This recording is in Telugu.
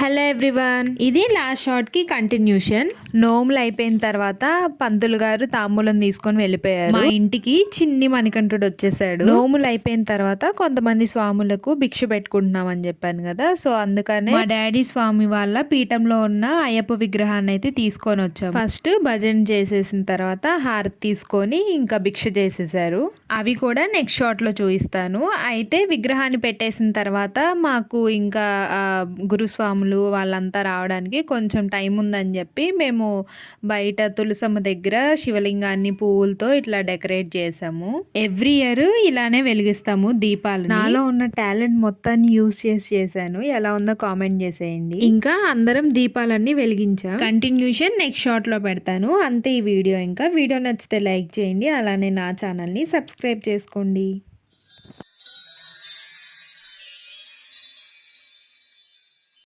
హలో ఎవ్రీవన్, ఇది లాస్ట్ షార్ట్ కి కంటిన్యూషన్. నోములు అయిపోయిన తర్వాత పంతులు గారు తాంబూలం తీసుకొని వెళ్ళిపోయారు. మా ఇంటికి చిన్ని మణికంఠుడు వచ్చేసాడు. నోములు అయిపోయిన తర్వాత కొంతమంది స్వాములకు భిక్ష పెట్టుకుంటున్నాం అని చెప్పాను కదా, సో అందుకనే మా డాడీ స్వామి వాళ్ళ పీఠంలో ఉన్న అయ్యప్ప విగ్రహాన్ని అయితే తీసుకొని వచ్చాము. ఫస్ట్ భజన చేసేసిన తర్వాత హారతి తీసుకొని ఇంకా భిక్ష చేసేసారు. అవి కూడా నెక్స్ట్ షాట్ లో చూపిస్తాను. అయితే విగ్రహాన్ని పెట్టేసిన తర్వాత మాకు ఇంకా గురుస్వాములు వాళ్ళంతా రావడానికి కొంచెం టైం ఉందని చెప్పి మేము బయట తులసమ్మ దగ్గర శివలింగాన్ని పువ్వులతో ఇట్లా డెకరేట్ చేసాము. ఎవ్రీ ఇయర్ ఇలానే వెలిగిస్తాము దీపాలు. నాలో ఉన్న టాలెంట్ మొత్తాన్ని యూజ్ చేశాను. ఎలా ఉందో కామెంట్ చేసేయండి. ఇంకా అందరం దీపాలన్నీ వెలిగించాం. కంటిన్యూషన్ నెక్స్ట్ షార్ట్ లో పెడతాను. అంతే ఈ వీడియో. ఇంకా వీడియో నచ్చితే లైక్ చేయండి, అలానే నా ఛానల్ ని సబ్స్క్రైబ్ చేసుకోండి.